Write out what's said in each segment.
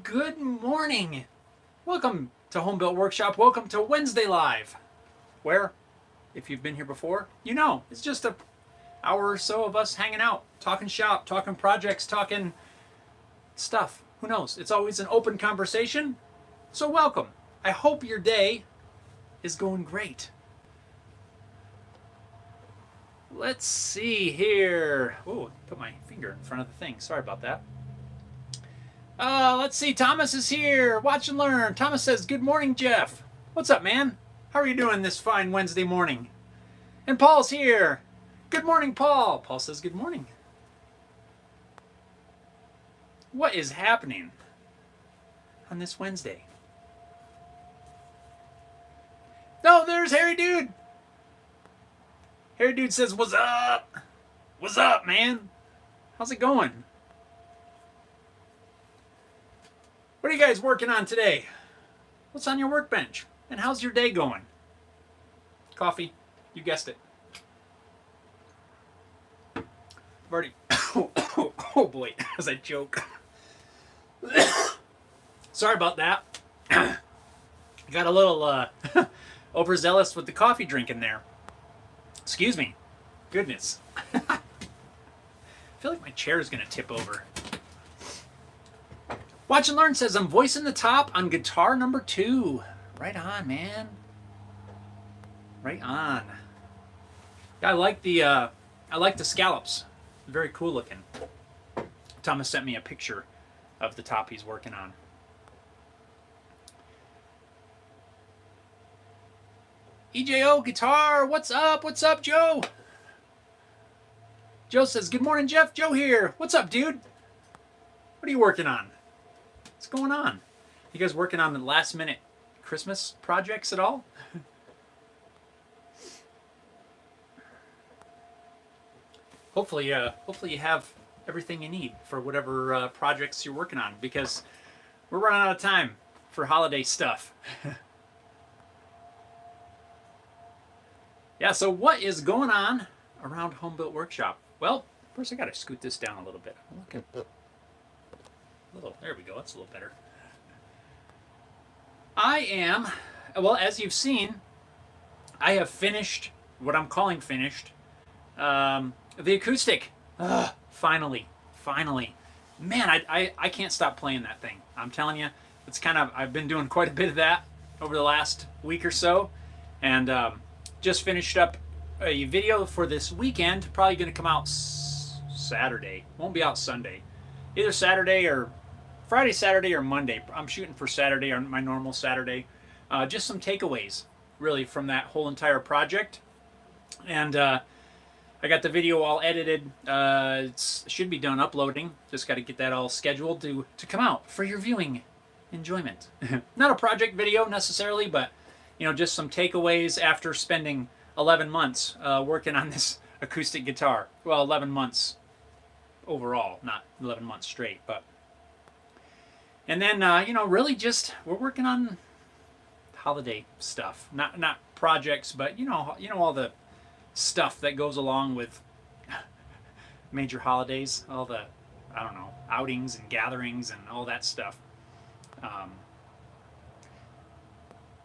Good morning. Welcome to Home Built Workshop. Welcome to Wednesday Live, where, if you've been here before, you know it's just an hour or so of us hanging out, talking shop, talking projects, talking stuff. Who knows? It's always an open conversation. So welcome. I hope your day is going great. Let's see here. Oh, put my finger in front of the thing. Sorry about that. Let's see. Thomas is here. Watch and learn. Thomas says, "Good morning, Jeff." What's up, man? How are you doing this fine Wednesday morning? And Paul's here. Good morning, Paul. Paul says, "Good morning." What is happening on this Wednesday? Oh, there's Harry Dude. Harry Dude says, "What's up? What's up, man? How's it going? What are you guys working on today? What's on your workbench? And how's your day going?" Coffee. You guessed it. I've already... oh boy, as I choke. Sorry about that. Got a little overzealous with the coffee drinking there. Excuse me. Goodness. I feel like my chair is going to tip over. Watch and Learn says, "I'm voicing the top on guitar number 2. Right on, man. Right on. Yeah, I like the scallops. Very cool looking. Thomas sent me a picture of the top he's working on. EJO Guitar, what's up? What's up, Joe? Joe says, "Good morning, Jeff. Joe here. What's up, dude? What are you working on? What's going on? You guys working on the last minute Christmas projects at all?" Hopefully you have everything you need for whatever projects you're working on, because we're running out of time for holiday stuff. Yeah, so what is going on around Home Built Workshop? Well, first I got to scoot this down a little bit. Look at the little, there we go, that's a little better. Well, as you've seen, I have finished, what I'm calling finished, the Acoustic. Finally. Man, I can't stop playing that thing. I'm telling you, it's I've been doing quite a bit of that over the last week or so, and just finished up a video for this weekend, probably going to come out Saturday. Won't be out Sunday. Either Saturday or Friday, Saturday, or Monday. I'm shooting for Saturday, or my normal Saturday. Just some takeaways, really, from that whole entire project. And I got the video all edited. It should be done uploading. Just got to get that all scheduled to come out for your viewing enjoyment. Not a project video necessarily, but just some takeaways after spending 11 months working on this acoustic guitar. Well, 11 months overall, not 11 months straight, but. And then, really just, we're working on holiday stuff. Not projects, but, all the stuff that goes along with major holidays. All the, outings and gatherings and all that stuff.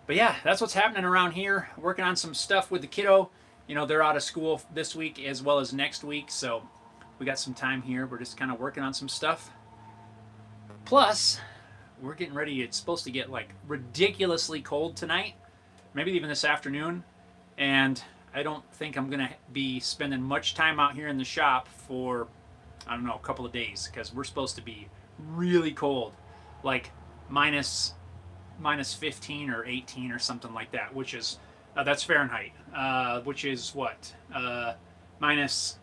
But yeah, that's what's happening around here. Working on some stuff with the kiddo. They're out of school this week as well as next week, so we got some time here. We're just kind of working on some stuff. Plus, we're getting ready. It's supposed to get ridiculously cold tonight, maybe even this afternoon, and I don't think I'm gonna be spending much time out here in the shop for, a couple of days, because we're supposed to be really cold, like minus 15 or 18 or something like that, which is that's Fahrenheit, which is what, minus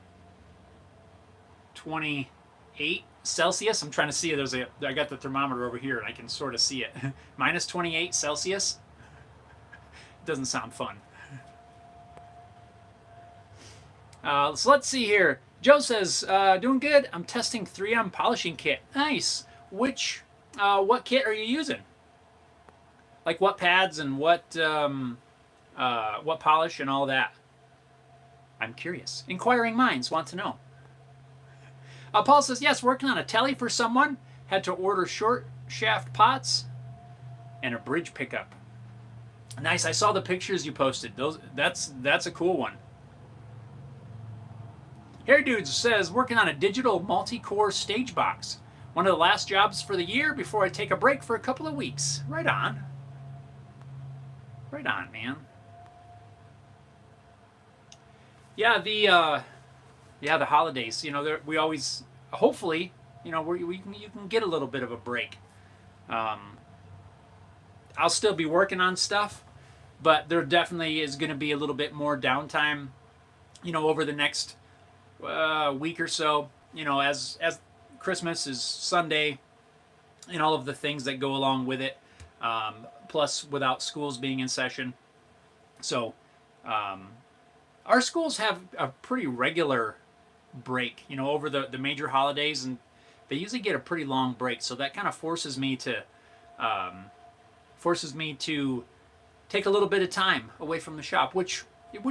28 Celsius. I'm trying to see it. I got the thermometer over here and I can sort of see it. Minus 28 Celsius. Doesn't sound fun. So let's see here. Joe says, "Doing good. I'm testing 3M polishing kit." Nice. What kit are you using? Like what pads and what polish and all that? I'm curious. Inquiring minds want to know. Paul says, "Yes, working on a telly for someone. Had to order short shaft pots, and a bridge pickup. Nice. I saw the pictures you posted. That's a cool one. Hair Dudes says, working on a digital multi-core stage box. One of the last jobs for the year before I take a break for a couple of weeks. Right on. Right on, man. Yeah, the holidays. You know, we always, hopefully, you know, you can get a little bit of a break. I'll still be working on stuff, but there definitely is going to be a little bit more downtime, you know, over the next week or so. You know, as Christmas is Sunday, and all of the things that go along with it. Plus, without schools being in session, so our schools have a pretty regular break, you know, over the major holidays, and they usually get a pretty long break. So that kind of forces me to take a little bit of time away from the shop, which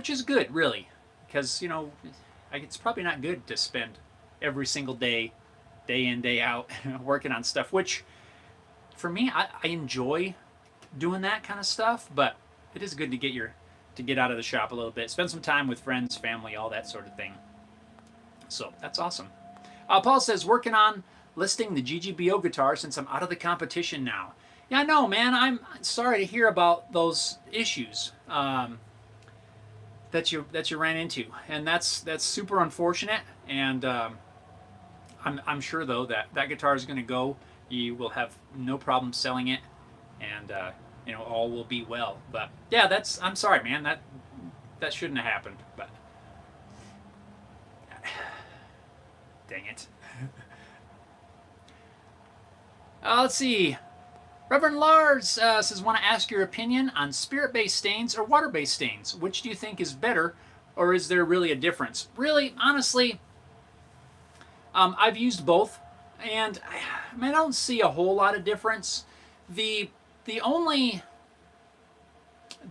is good, really, because, you know, it's probably not good to spend every single day in, day out, working on stuff, which for me, I enjoy doing that kind of stuff, but it is good to get out of the shop a little bit, spend some time with friends, family, all that sort of thing. So that's awesome. Paul says, working on listing the GGBO guitar since I'm out of the competition now. Yeah, no, man, I'm sorry to hear about those issues that you ran into, and that's super unfortunate. And I'm sure though that guitar is going to go. You will have no problem selling it, and you know, all will be well. But yeah, I'm sorry, man. That shouldn't have happened. But dang it. Let's see. Reverend Lars says, want to ask your opinion on spirit-based stains or water-based stains. Which do you think is better, or is there really a difference? Really, honestly, I've used both, and I don't see a whole lot of difference. The only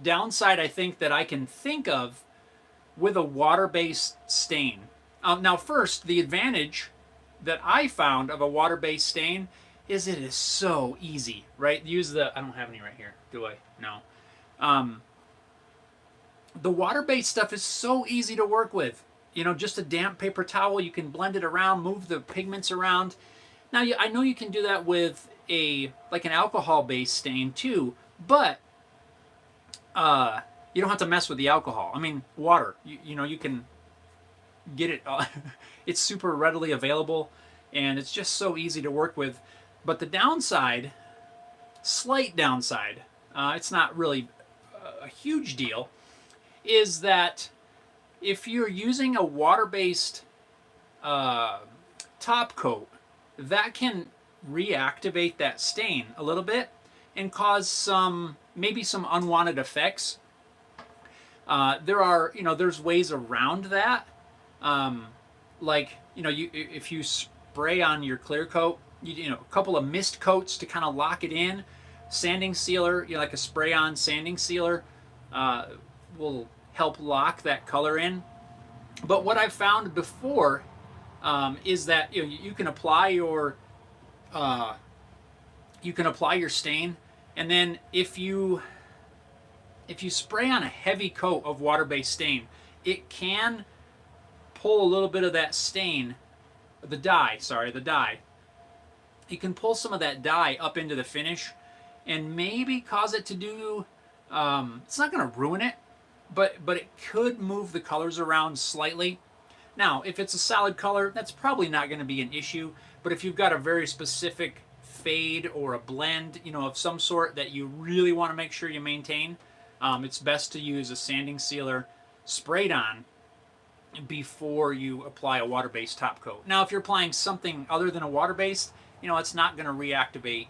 downside I think that I can think of with a water-based stain. Now, first, the advantage that I found of a water-based stain is it is so easy, right? I don't have any right here, do I? No. The water-based stuff is so easy to work with. You know, just a damp paper towel, you can blend it around, move the pigments around. Now, I know you can do that with like an alcohol-based stain too, but you don't have to mess with the alcohol. I mean, water, you know, you can get it, it's super readily available, and it's just so easy to work with. But the downside, slight downside, it's not really a huge deal, is that if you're using a water-based top coat, that can reactivate that stain a little bit and cause maybe some unwanted effects. There's ways around that. Like, you know, if you spray on your clear coat, you know, a couple of mist coats to kind of lock it in. Sanding sealer, you know, like a spray-on sanding sealer, will help lock that color in. But what I've found before is that, you know, you can apply your stain, and then if you spray on a heavy coat of water-based stain, it can pull a little bit of that stain, the dye. You can pull some of that dye up into the finish and maybe cause it to do, it's not going to ruin it, but it could move the colors around slightly. Now, if it's a solid color, that's probably not going to be an issue, but if you've got a very specific fade or a blend, you know, of some sort that you really want to make sure you maintain, it's best to use a sanding sealer sprayed on before you apply a water-based top coat. Now, if you're applying something other than a water-based, you know, it's not going to reactivate.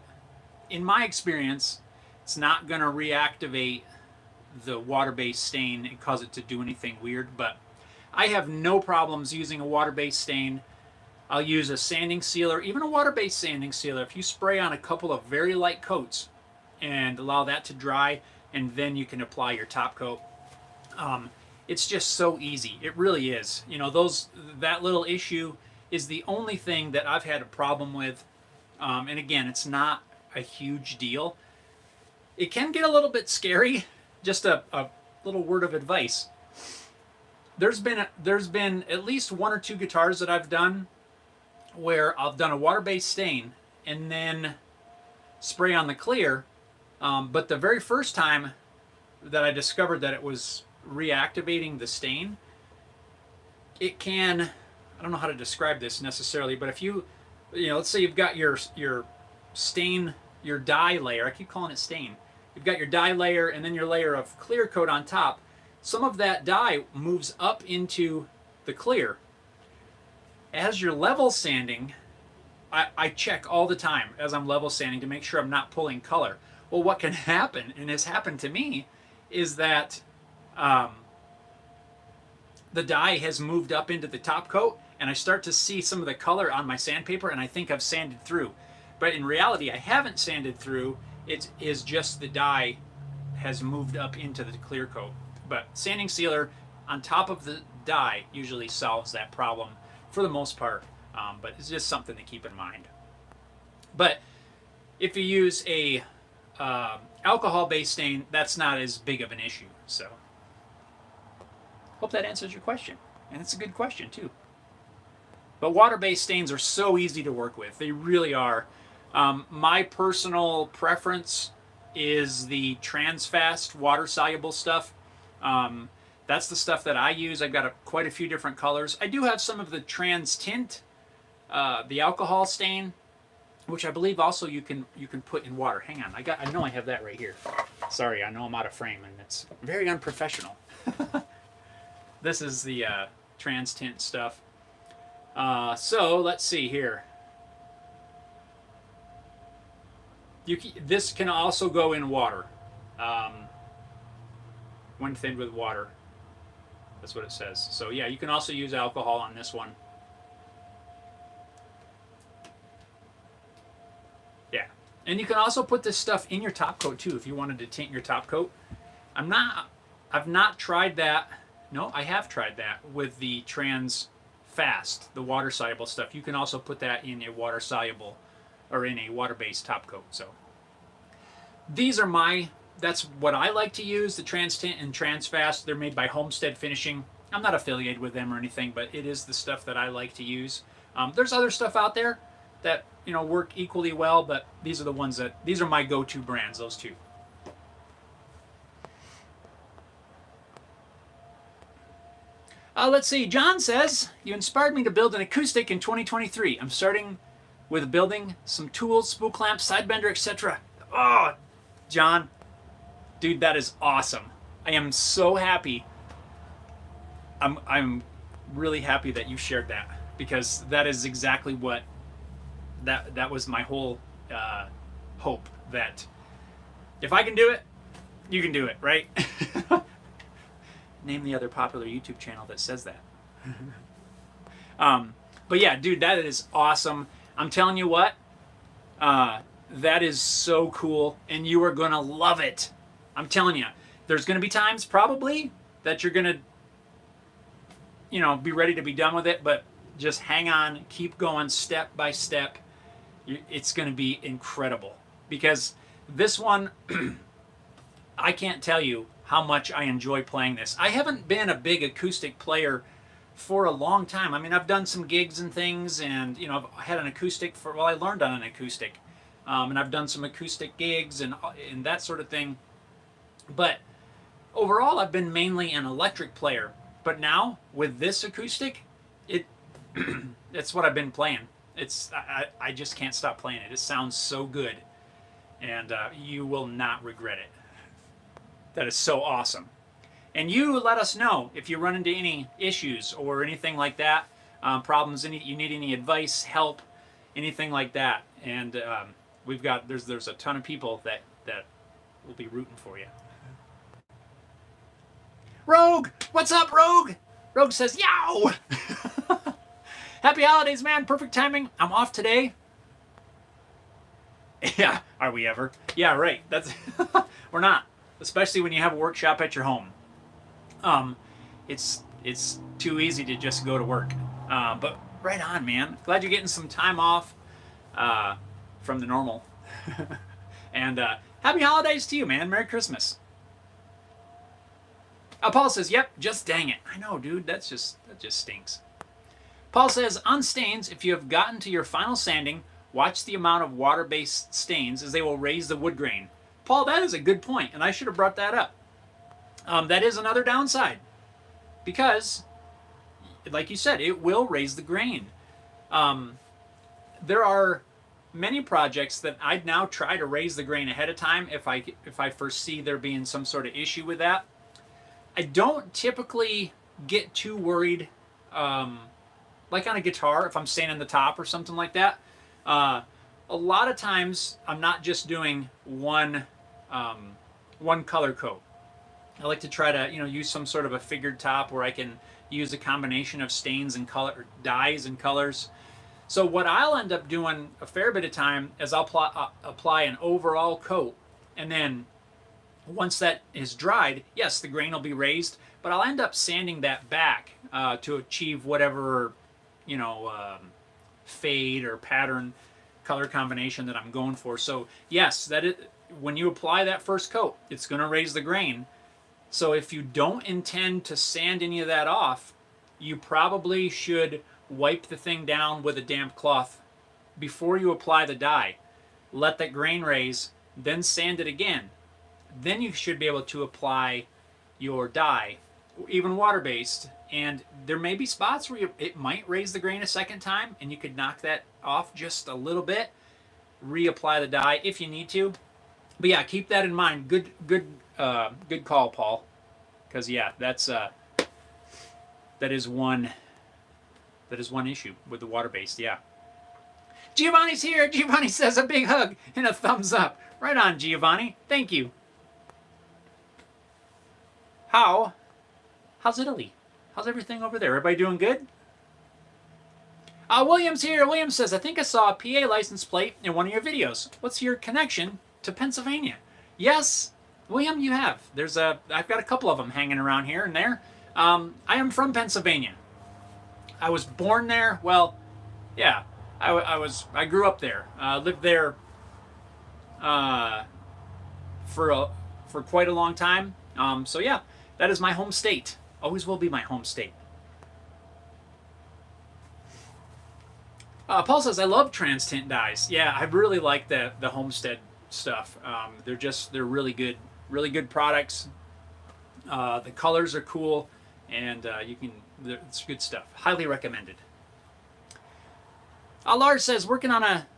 In my experience, it's not going to reactivate the water-based stain and cause it to do anything weird, but I have no problems using a water-based stain. I'll use a sanding sealer, even a water-based sanding sealer. If you spray on a couple of very light coats and allow that to dry, and then you can apply your top coat. It's just so easy. It really is. You know, that little issue is the only thing that I've had a problem with. And again, it's not a huge deal. It can get a little bit scary. Just a little word of advice. There's been at least 1 or 2 guitars that I've done where I've done a water-based stain and then spray on the clear. But the very first time that I discovered that it was reactivating the stain, it can, I don't know how to describe this necessarily, but if you let's say you've got your stain, your dye layer, I keep calling it stain. You've got your dye layer and then your layer of clear coat on top. Some of that dye moves up into the clear. As you're level sanding, I check all the time as I'm level sanding to make sure I'm not pulling color. Well, what can happen, and has happened to me, is that the dye has moved up into the top coat, and I start to see some of the color on my sandpaper, and I think I've sanded through. But in reality, I haven't sanded through. It is just the dye has moved up into the clear coat. But sanding sealer on top of the dye usually solves that problem for the most part. But it's just something to keep in mind. But if you use a alcohol-based stain, that's not as big of an issue. So hope that answers your question. And it's a good question too. But water-based stains are so easy to work with. They really are. My personal preference is the TransFast water-soluble stuff. That's the stuff that I use. I've got quite a few different colors. I do have some of the Trans Tint, the alcohol stain, which I believe also you can put in water. Hang on, I know I have that right here. Sorry, I know I'm out of frame and it's very unprofessional. This is the Trans Tint stuff. So let's see here. This can also go in water. When thinned with water. That's what it says. So yeah, you can also use alcohol on this one. Yeah. And you can also put this stuff in your top coat too if you wanted to tint your top coat. I've not tried that. No, I have tried that with the TransFast, the water soluble stuff. You can also put that in a water soluble or in a water-based top coat. So these are that's what I like to use, the Trans Tint and TransFast. They're made by Homestead Finishing. I'm not affiliated with them or anything, but it is the stuff that I like to use. There's other stuff out there that work equally well, but these are the ones these are my go-to brands, those two. Let's see, John says, you inspired me to build an acoustic in 2023. I'm starting with building some tools, spool clamps, side bender, etc. Oh, John, dude, that is awesome. I am so happy. I'm really happy that you shared that, because that is exactly what that was my whole hope, that if I can do it, you can do it, right? Name the other popular YouTube channel that says that. But yeah, dude, that is awesome. I'm telling you what, that is so cool, and you are gonna love it. I'm telling you, there's gonna be times probably that you're gonna, be ready to be done with it, but just hang on, keep going step by step. It's gonna be incredible, because this one, I can't tell you how much I enjoy playing this. I haven't been a big acoustic player for a long time. I mean, I've done some gigs and things, and I've had an acoustic I learned on an acoustic, and I've done some acoustic gigs and that sort of thing. But overall, I've been mainly an electric player. But now with this acoustic, it's what I've been playing. I just can't stop playing it. It sounds so good, and you will not regret it. That is so awesome. And you let us know if you run into any issues or anything like that, problems, you need any advice, help, anything like that. And there's a ton of people that will be rooting for you. Rogue! What's up, Rogue? Rogue says, yow! Happy holidays, man. Perfect timing. I'm off today. Yeah, are we ever? Yeah, right. That's we're not. Especially when you have a workshop at your home. It's too easy to just go to work. But right on, man. Glad you're getting some time off from the normal. And happy holidays to you, man. Merry Christmas. Paul says, yep, just dang it. I know, dude, that just stinks. Paul says, on stains, if you have gotten to your final sanding, watch the amount of water-based stains as they will raise the wood grain. Paul, that is a good point, and I should have brought that up. That is another downside, because, like you said, it will raise the grain. There are many projects that I'd now try to raise the grain ahead of time if I foresee there being some sort of issue with that. I don't typically get too worried, like on a guitar, if I'm sanding the top or something like that. A lot of times I'm not just doing one color coat. I like to try to use some sort of a figured top where I can use a combination of stains and color, dyes and colors. So what I'll end up doing a fair bit of time is I'll apply an overall coat, and then once that is dried, yes, the grain will be raised, but I'll end up sanding that back to achieve whatever fade or pattern color combination that I'm going for. So yes, when you apply that first coat, it's going to raise the grain. So if you don't intend to sand any of that off, you probably should wipe the thing down with a damp cloth before you apply the dye. Let that grain raise, then sand it again. Then you should be able to apply your dye, even water-based. And there may be spots where it might raise the grain a second time, and you could knock that off just a little bit, reapply the dye if you need to. But yeah, keep that in mind. Good call, Paul. Because yeah, that is one issue with the water-based. Yeah. Giovanni's here. Giovanni says a big hug and a thumbs up. Right on, Giovanni. Thank you. How's Italy? How's everything over there? Everybody doing good? William's here. William says, I think I saw a PA license plate in one of your videos. What's your connection to Pennsylvania? Yes, William, you have. I've got a couple of them hanging around here and there. I am from Pennsylvania. I was born there. Well, yeah, I grew up there. Lived there for quite a long time. So yeah, that is my home state. Always will be my home state. Paul says, I love trans tint dyes. Yeah, I really like the Homestead stuff. They're really good products. The colors are cool, and it's good stuff. Highly recommended. Alar says, working on a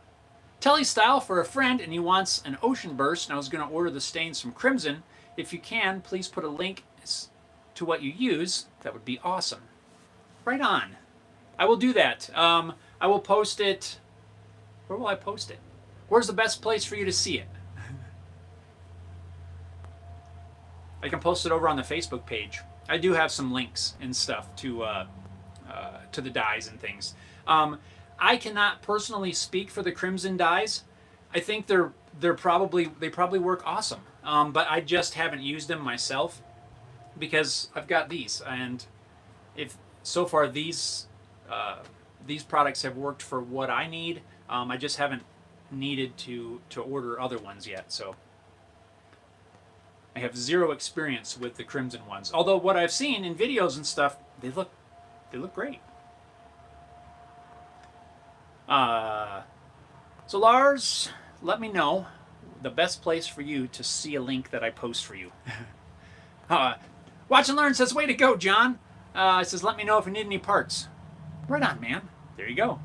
telly style for a friend, and he wants an ocean burst, and I was going to order the stains from Crimson. If you can, please put a link to what you use. That would be awesome. Right on. I will do that. I will post it. Where will I post it? Where's the best place for you to see it? I can post it over on the Facebook page. I do have some links and stuff to the dyes and things. I cannot personally speak for the Crimson dyes. I think they probably work awesome. But I just haven't used them myself because I've got these, and if so far these products have worked for what I need. I just haven't needed to order other ones yet, so I have zero experience with the Crimson ones. Although what I've seen in videos and stuff, they look great. So Lars, let me know the best place for you to see a link that I post for you. Watch and Learn says, way to go, John. It says, let me know if you need any parts. Right on, man. There you go.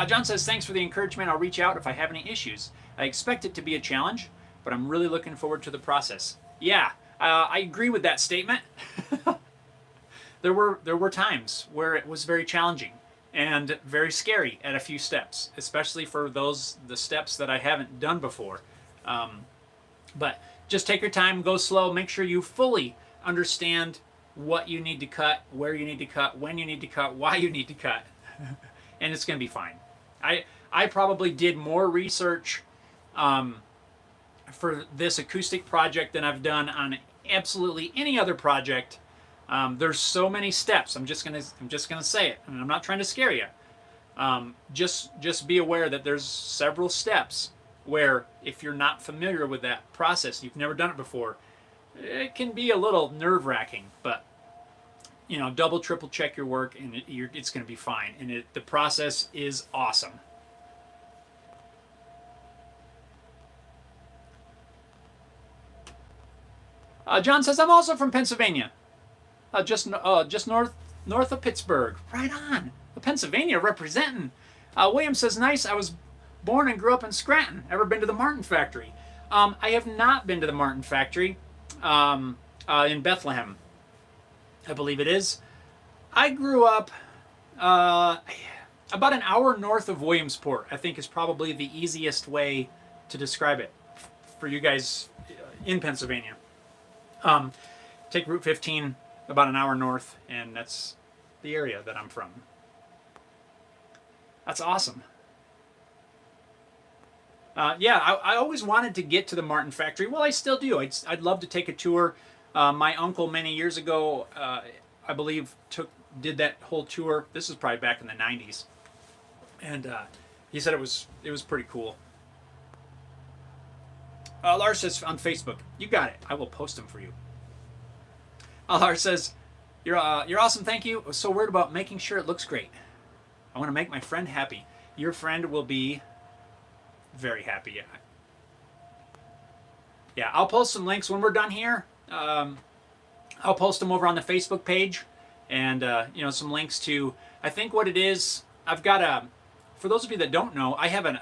John says, thanks for the encouragement. I'll reach out if I have any issues. I expect it to be a challenge, but I'm really looking forward to the process. Yeah, I agree with that statement. There were times where it was very challenging and very scary at a few steps, especially for the steps that I haven't done before. But just take your time, go slow, make sure you fully understand what you need to cut, where you need to cut, when you need to cut, why you need to cut, and it's going to be fine. I probably did more research for this acoustic project than I've done on absolutely any other project. There's so many steps. I'm just gonna say it, and I'm not trying to scare you. Just be aware that there's several steps where if you're not familiar with that process, you've never done it before, it can be a little nerve-wracking, but you know, double, triple check your work, and it's going to be fine. And the process is awesome. John says, I'm also from Pennsylvania, just north of Pittsburgh. Right on. Pennsylvania representing. William says, nice. I was born and grew up in Scranton. Ever been to the Martin Factory? I have not been to the Martin Factory in Bethlehem, I believe it is. I grew up about an hour north of Williamsport, I think is probably the easiest way to describe it for you guys in Pennsylvania. Take Route 15 about an hour north, and that's the area that I'm from. That's awesome. Yeah, I always wanted to get to the Martin Factory. Well, I still do. I'd love to take a tour. My uncle many years ago, I believe, did that whole tour. This is probably back in the 90s. And he said it was pretty cool. Alar says on Facebook, you got it. I will post them for you. Alar says, you're awesome, thank you. I was so worried about making sure it looks great. I want to make my friend happy. Your friend will be very happy. Yeah, I'll post some links when we're done here. I'll post them over on the Facebook page, and you know, some links to, I think what it is, I've got a, for those of you that don't know, I have an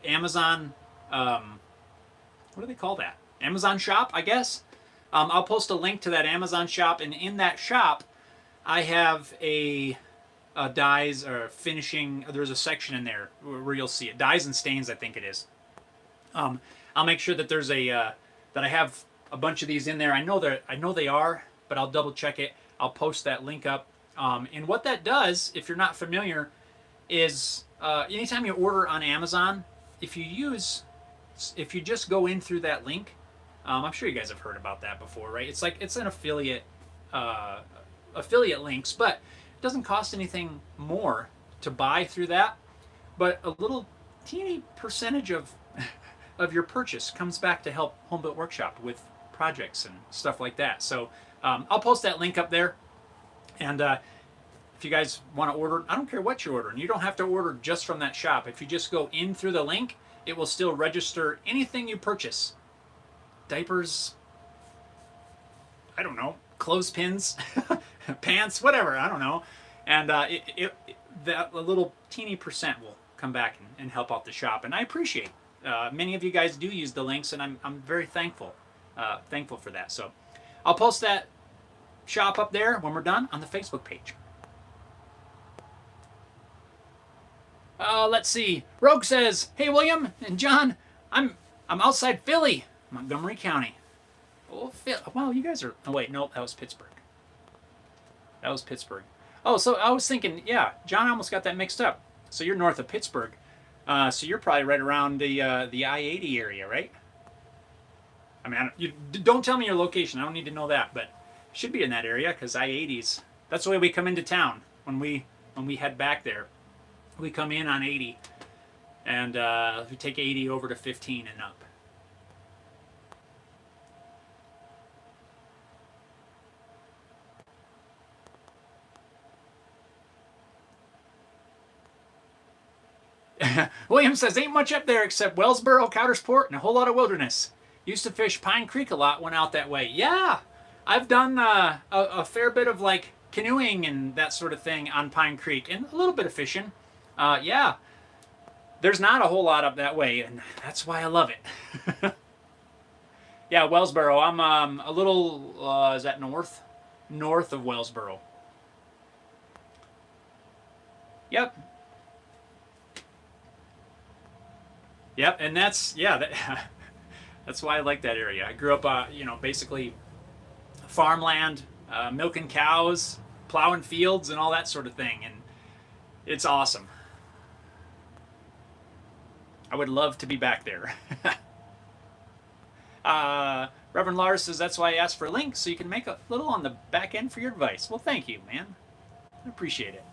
Amazon, what do they call that? Amazon shop, I guess. I'll post a link to that Amazon shop, and in that shop, I have a dyes or finishing. There's a section in there where you'll see it. Dyes and stains, I think it is. I'll make sure that there's a that I have a bunch of these in there. I know they are, but I'll double check it. I'll post that link up. And what that does, if you're not familiar, is anytime you order on Amazon, if you just go in through that link, I'm sure you guys have heard about that before, right? It's like it's an affiliate links, but it doesn't cost anything more to buy through that. But a little teeny percentage of your purchase comes back to help Home Built Workshop with projects and stuff like that. So I'll post that link up there, and if you guys want to order, I don't care what you're ordering. You don't have to order just from that shop. If you just go in through the link, it will still register anything you purchase. Diapers, I don't know, clothespins, pants, whatever, I don't know. And that a little teeny percent will come back and help out the shop. And I appreciate many of you guys do use the links, and I'm very thankful for that. So I'll post that shop up there when we're done on the Facebook page. Let's see. Rogue says, "Hey William and John, I'm outside Philly, Montgomery County." Oh, wow, you guys are. Oh wait, no, that was Pittsburgh. Oh, so I was thinking, yeah, John, I almost got that mixed up. So you're north of Pittsburgh, so you're probably right around the I-80 area, right? I mean, you don't tell me your location. I don't need to know that, but it should be in that area because I-80s. That's the way we come into town when we head back there. We come in on 80, and we take 80 over to 15 and up. William says, ain't much up there except Wellsboro, Coudersport, and a whole lot of wilderness. Used to fish Pine Creek a lot, went out that way. Yeah, I've done a fair bit of like canoeing and that sort of thing on Pine Creek, and a little bit of fishing. Yeah, there's not a whole lot up that way, and that's why I love it. Yeah, Wellsboro. I'm a little, is that north of Wellsboro? Yep. Yep, and that's, yeah, that's why I like that area. I grew up, you know, basically farmland, milking cows, plowing fields, and all that sort of thing, and it's awesome. I would love to be back there. Reverend Lars says, that's why I asked for a link, so you can make a little on the back end for your advice. Well, thank you, man. I appreciate it.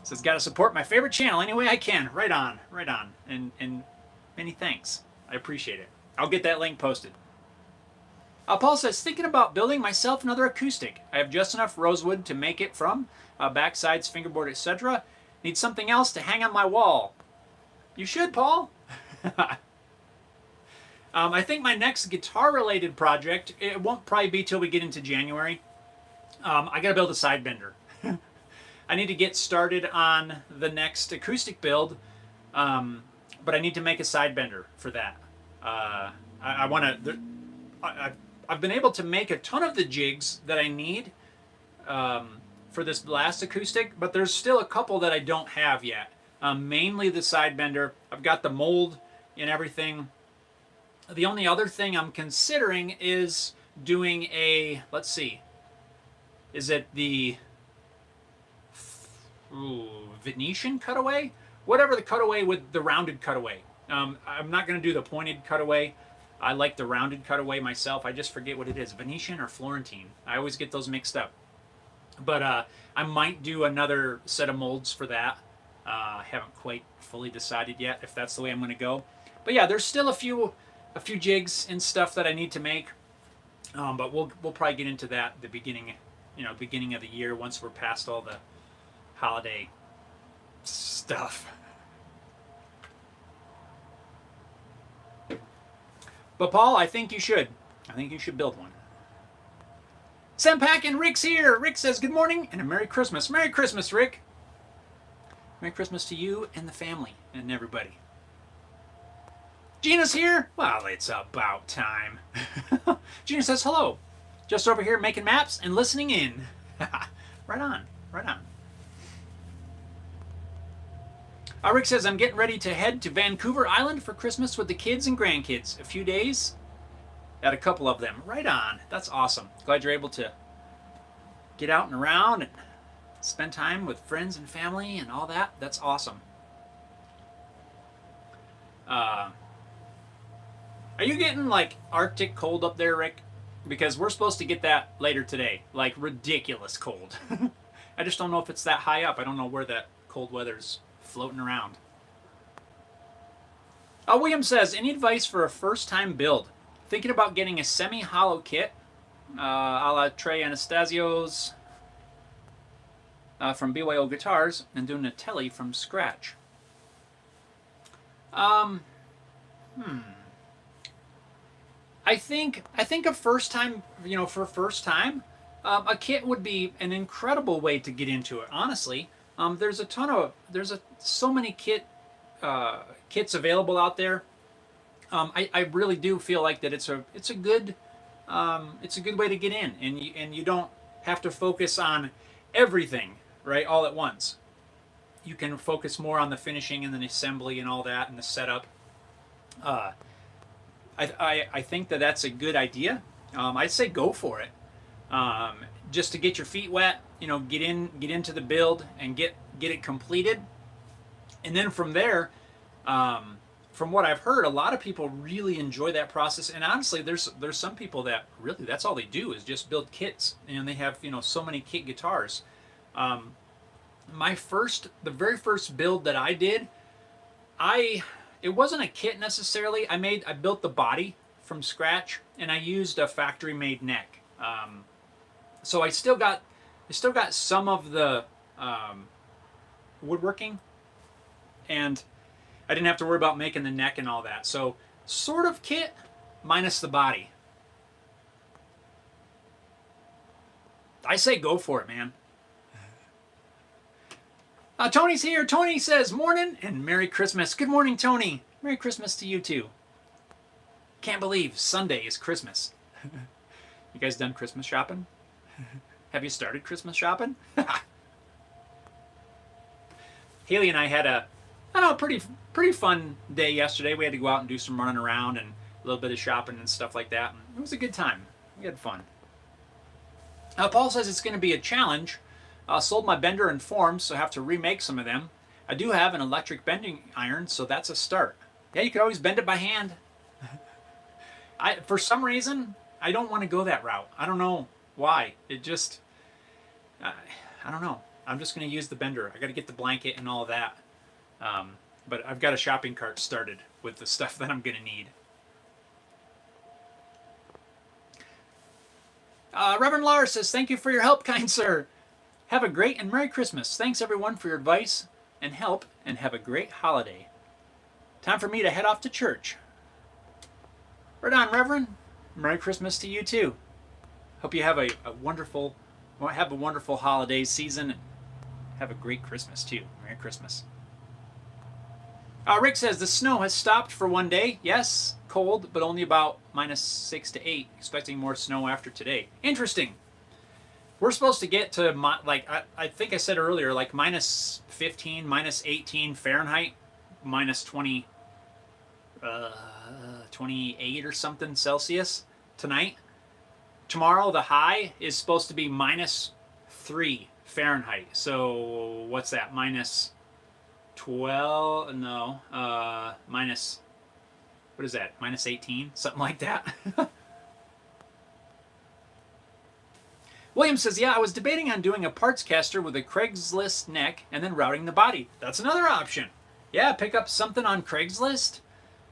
Says, got to support my favorite channel any way I can. Right on, right on. And Many thanks. I appreciate it. I'll get that link posted. Paul says, thinking about building myself another acoustic. I have just enough rosewood to make it from, backsides, fingerboard, etc. Need something else to hang on my wall. You should, Paul. I think my next guitar-related project, it won't probably be till we get into January. I got to build a side bender. I need to get started on the next acoustic build, but I need to make a side bender for that. I want to... I've been able to make a ton of the jigs that I need for this last acoustic, but there's still a couple that I don't have yet. Mainly the side bender. I've got the mold and everything. The only other thing I'm considering is doing a, let's see, is it the Venetian cutaway? Whatever the cutaway with the rounded cutaway. I'm not going to do the pointed cutaway. I like the rounded cutaway myself. I just forget what it is, Venetian or Florentine. I always get those mixed up. But I might do another set of molds for that. I haven't quite fully decided yet if that's the way I'm going to go. But yeah, there's still a few jigs and stuff that I need to make. But we'll probably get into that at the beginning of the year once we're past all the holiday stuff. But Paul, I think you should. I think you should build one. Sempak and Rick's here. Rick says good morning and a Merry Christmas. Merry Christmas, Rick. Merry Christmas to you and the family and everybody. Gina's here. Well, it's about time. Gina says hello. Just over here making maps and listening in. Right on. Right on. Rick says, I'm getting ready to head to Vancouver Island for Christmas with the kids and grandkids. A few days. Got a couple of them. Right on. That's awesome. Glad you're able to get out and around and spend time with friends and family and all that. That's awesome. Are you getting like Arctic cold up there, Rick? Because we're supposed to get that later today. Like ridiculous cold. I just don't know if it's that high up. I don't know where that cold weather's floating around. William says, any advice for a first-time build? Thinking about getting a semi-hollow kit, a la Trey Anastasio's from BYO Guitars, and doing a telly from scratch. I think a first time, for first time, a kit would be an incredible way to get into it. Honestly, there's so many kits available out there. I really do feel like that it's a good way to get in, and you don't have to focus on everything right all at once. You can focus more on the finishing and the assembly and all that and the setup. I think that that's a good idea. I'd say go for it. Just to get your feet wet, get into the build and get it completed. And then from there, from what I've heard, a lot of people really enjoy that process. And honestly, there's some people that really that's all they do is just build kits, and they have so many kit guitars. The very first build that I did, it wasn't a kit necessarily. I built the body from scratch, and I used a factory-made neck. So I still got some of the woodworking, and I didn't have to worry about making the neck and all that. So sort of kit minus the body. I say go for it, man. Tony's here. Tony says morning and Merry Christmas. Good morning, Tony. Merry Christmas to you too. Can't believe Sunday is Christmas. You guys done Christmas shopping? Have you started Christmas shopping? Haley and I had a pretty fun day yesterday. We had to go out and do some running around and a little bit of shopping and stuff like that. It was a good time. We had fun. Paul says it's going to be a challenge. Sold my bender and forms, so I have to remake some of them. I do have an electric bending iron, so that's a start. Yeah, you could always bend it by hand. For some reason, I don't want to go that route. I don't know why. It just, I don't know. I'm just going to use the bender. I got to get the blanket and all of that. But I've got a shopping cart started with the stuff that I'm going to need. Reverend Lars says, thank you for your help, kind sir. Have a great and Merry Christmas. Thanks, everyone, for your advice and help, and have a great holiday. Time for me to head off to church. Right on, Reverend. Merry Christmas to you, too. Hope you have a wonderful holiday season. Have a great Christmas, too. Merry Christmas. Rick says, the snow has stopped for one day. Yes, cold, but only about -6 to 8. Expecting more snow after today. Interesting. We're supposed to get to, like, I think I said earlier, like -15, -18 Fahrenheit, -20, 28 or something Celsius tonight. Tomorrow, the high is supposed to be -3 Fahrenheit. So, what's that? -12? No. Minus, what is that? -18? Something like that. William says, yeah, I was debating on doing a parts caster with a Craigslist neck and then routing the body. That's another option. Yeah, pick up something on Craigslist,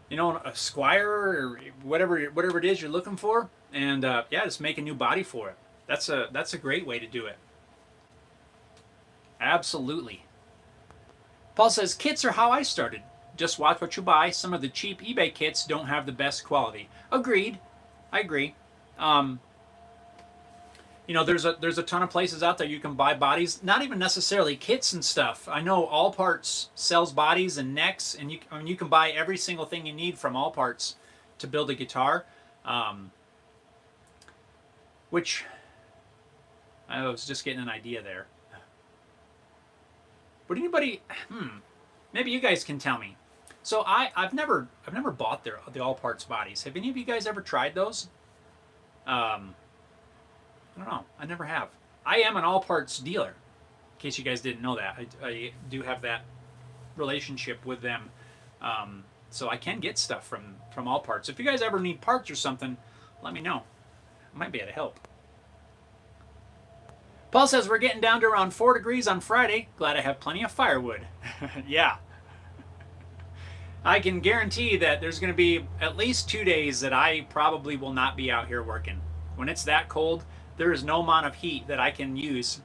you know, a Squire or whatever it is you're looking for, and yeah, just make a new body for it. That's a great way to do it. Absolutely. Paul says, kits are how I started. Just watch what you buy. Some of the cheap eBay kits don't have the best quality. Agreed. I agree. You know, there's a ton of places out there you can buy bodies, not even necessarily kits and stuff. I know All Parts sells bodies and necks, and you can buy every single thing you need from All Parts to build a guitar. Which I was just getting an idea there. Would anybody? Maybe you guys can tell me. So I've never bought the All Parts bodies. Have any of you guys ever tried those? I don't know. I never have. I am an All Parts dealer, in case you guys didn't know that. I do have that relationship with them, so I can get stuff from All Parts. If you guys ever need parts or something, let me know. I might be able to help. Paul says, we're getting down to around 4 degrees on Friday. Glad I have plenty of firewood. Yeah. I can guarantee that there's going to be at least 2 days that I probably will not be out here working. When it's that cold, there is no amount of heat that I can use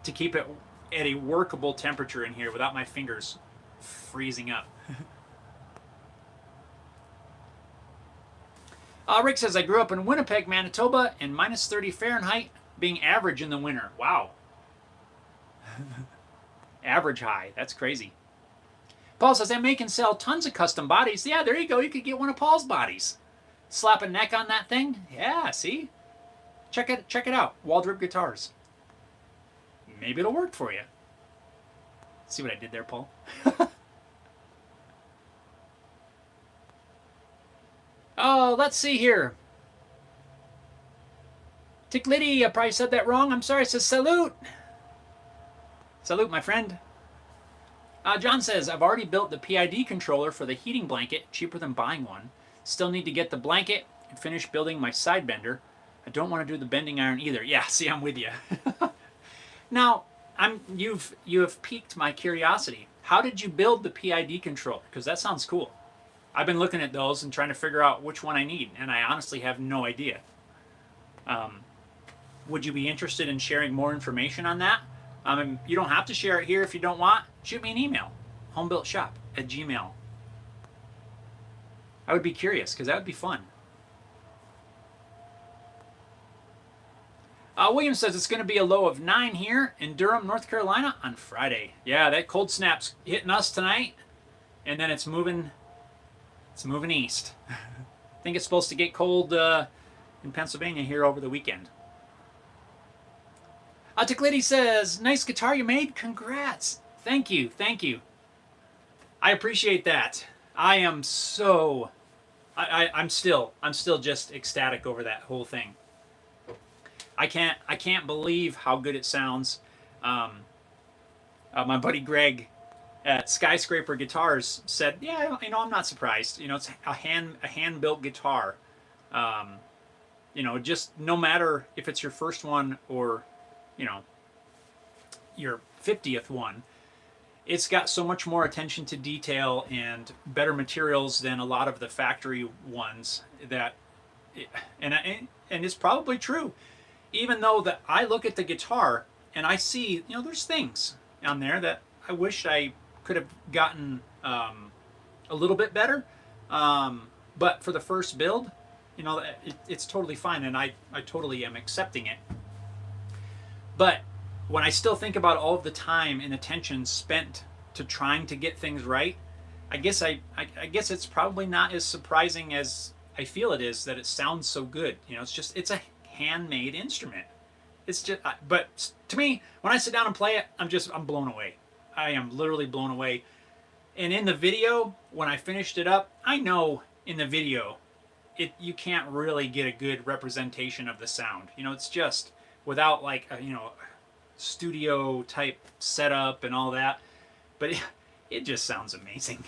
to keep it at a workable temperature in here without my fingers freezing up. Rick says, I grew up in Winnipeg, Manitoba, and -30 Fahrenheit being average in the winter. Wow. Average high. That's crazy. Paul says, I make and sell tons of custom bodies. Yeah, there you go. You could get one of Paul's bodies. Slap a neck on that thing. Yeah, see? Check it out. Waldrop Guitars. Maybe it'll work for you. See what I did there, Paul? Oh, let's see here. Ticklitty, I probably said that wrong. I'm sorry. It says salute. Salute, my friend. John says, I've already built the PID controller for the heating blanket, cheaper than buying one. Still need to get the blanket and finish building my side bender. I don't want to do the bending iron either. Yeah, see, I'm with you. Now, you have piqued my curiosity. How did you build the PID controller? Because that sounds cool. I've been looking at those and trying to figure out which one I need, and I honestly have no idea. Would you be interested in sharing more information on that? You don't have to share it here if you don't want. Shoot me an email, homebuiltshop@gmail.com. I would be curious, because that would be fun. William says it's going to be a low of 9 here in Durham, North Carolina on Friday. Yeah, that cold snap's hitting us tonight, and then it's moving east. I think it's supposed to get cold in Pennsylvania here over the weekend. Ticklitty says, nice guitar you made. Congrats. Thank you. Thank you. I appreciate that. I am so... I'm still just ecstatic over that whole thing. I can't believe how good it sounds. My buddy Greg at Skyscraper Guitars said, yeah, you know, I'm not surprised. You know, it's a hand-built guitar. You know, just no matter if it's your first one or, you know, your 50th one, it's got so much more attention to detail and better materials than a lot of the factory ones that, and it's probably true. Even though that I look at the guitar and I see, there's things on there that I wish I could have gotten a little bit better. But for the first build, it's totally fine, and I totally am accepting it. But when I still think about all of the time and attention spent to trying to get things right, I guess it's probably not as surprising as I feel it is that it sounds so good. It's a handmade instrument. It's just, but to me, when I sit down and play it, I'm blown away. I am literally blown away. And in the video, when I finished it up, I know in the video, you can't really get a good representation of the sound. It's just without like a, studio type setup and all that, but it just sounds amazing.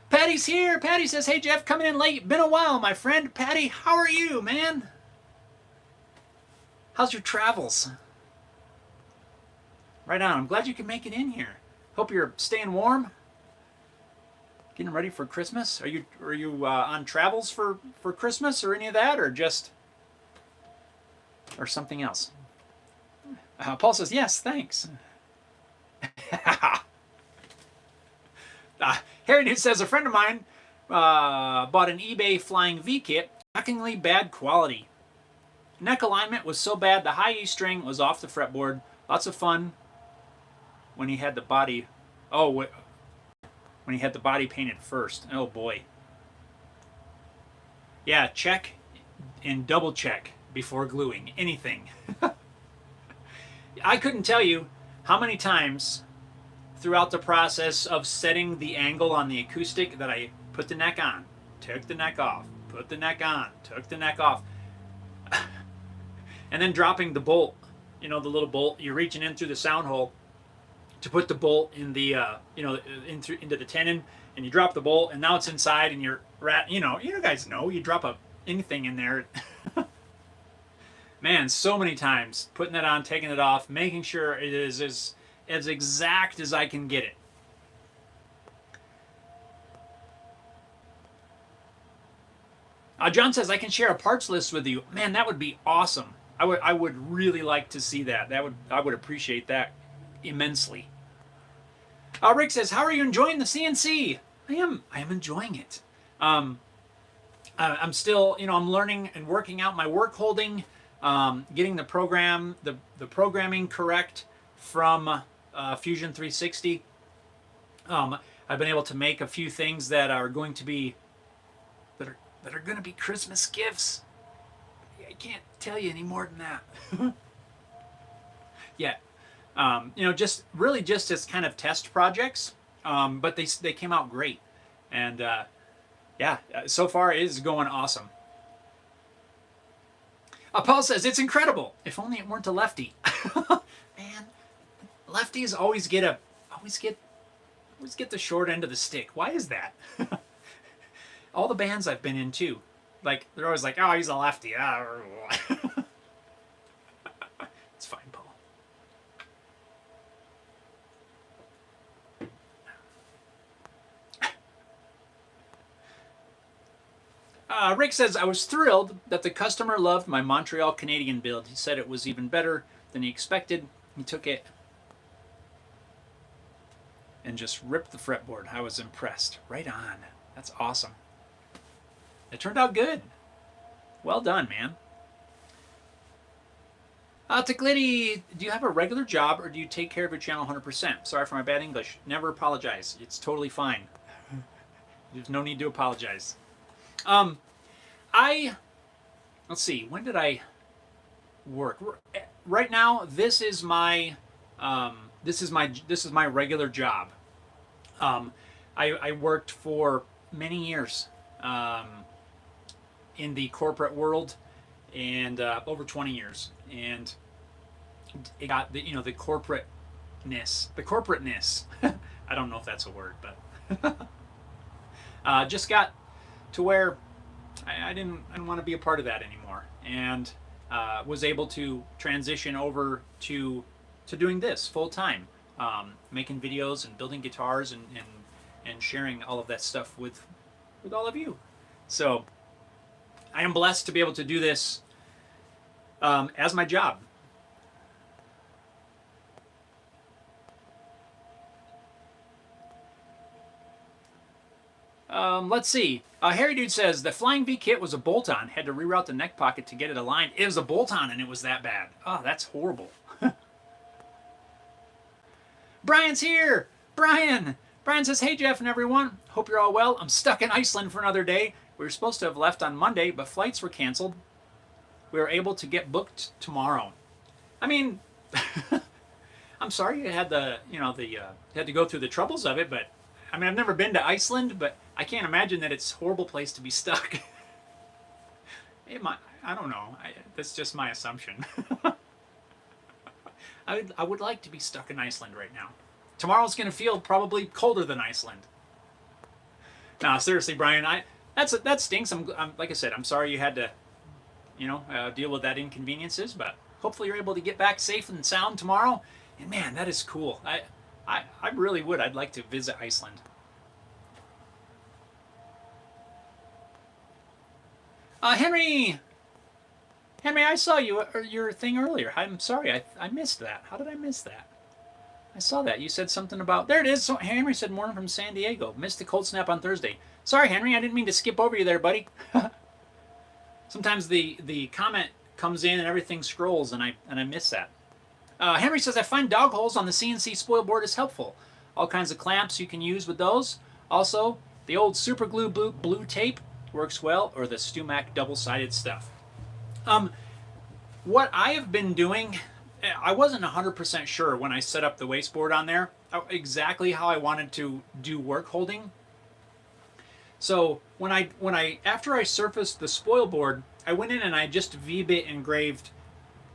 Patty's here. Patty says, "Hey Jeff, coming in late. Been a while, my friend." Patty, how are you, man? How's your travels? Right on. I'm glad you can make it in here. Hope you're staying warm. Getting ready for Christmas. Are you on travels for Christmas or any of that, or something else? Paul says, "Yes, thanks." Harry Dude says, "A friend of mine bought an eBay Flying V kit. Shockingly bad quality. Neck alignment was so bad the high E string was off the fretboard. Lots of fun when he had the body. When he had the body painted first. Oh boy. Yeah, check and double check before gluing anything." I couldn't tell you how many times throughout the process of setting the angle on the acoustic that I put the neck on, took the neck off, put the neck on, took the neck off, and then dropping the bolt, the little bolt. You're reaching in through the sound hole to put the bolt in the into the tenon, and you drop the bolt, and now it's inside, and you're you guys know, you drop anything in there. Man, so many times putting it on, taking it off, making sure it is as exact as I can get it. John says, "I can share a parts list with you." Man, that would be awesome. I would really like to see that. I would appreciate that immensely. Rick says, "How are you enjoying the CNC?" I am enjoying it. I'm still, I'm learning and working out my work holding, getting the programming correct from Fusion 360. I've been able to make a few things that are going to be Christmas gifts. I can't tell you any more than that. Yeah. Just as kind of test projects, but they came out great, and yeah, so far it is going awesome. Paul says, "It's incredible. If only it weren't a lefty." Man, lefties always get the short end of the stick. Why is that? All the bands I've been in too, like they're always like, "Oh, he's a lefty." It's fine, Paul. Rick says, "I was thrilled that the customer loved my Montreal Canadian build. He said it was even better than he expected. He took it and just ripped the fretboard. I was impressed." Right on. That's awesome. It turned out good. Well done, man. Taklidi, "Do you have a regular job or do you take care of your channel 100%? Sorry for my bad English." Never apologize. It's totally fine. There's no need to apologize. Let's see, when did I work? Right now, this is my regular job. I worked for many years in the corporate world, and over 20 years, and it got the corporateness. I don't know if that's a word, but just got to where I didn't want to be a part of that anymore, and was able to transition over to doing this full time, making videos and building guitars and sharing all of that stuff with all of you. So I am blessed to be able to do this as my job. Let's see. Harry Dude says the Flying V kit was a bolt-on. Had to reroute the neck pocket to get it aligned. It was a bolt-on and it was that bad. Oh, that's horrible. Brian's here. Brian says, hey Jeff and everyone. Hope you're all well. I'm stuck in Iceland for another day. We were supposed to have left on Monday, but flights were canceled. We were able to get booked tomorrow. I mean, I'm sorry you had had to go through the troubles of it, but I mean, I've never been to Iceland, but I can't imagine that it's a horrible place to be stuck. I don't know. That's just my assumption. I would like to be stuck in Iceland right now. Tomorrow's going to feel probably colder than Iceland. No, seriously, Brian, that stinks. I'm like I said, I'm sorry you had to, deal with that inconveniences, but hopefully you're able to get back safe and sound tomorrow. And man, that is cool. I really would. I'd like to visit Iceland. Henry, I saw your thing earlier. I'm sorry, I missed that. How did I miss that? I saw that. You said something about... There it is. So Henry said morning from San Diego. Missed the cold snap on Thursday. Sorry, Henry. I didn't mean to skip over you there, buddy. Sometimes the comment comes in and everything scrolls, and I miss that. Henry says, I find dog holes on the CNC spoil board is helpful. All kinds of clamps you can use with those. Also, the old super glue blue tape works well, or the StewMac double-sided stuff. What I have been doing, I wasn't 100% sure when I set up the wasteboard on there exactly how I wanted to do work holding. So after I surfaced the spoil board, I went in and I just V-bit engraved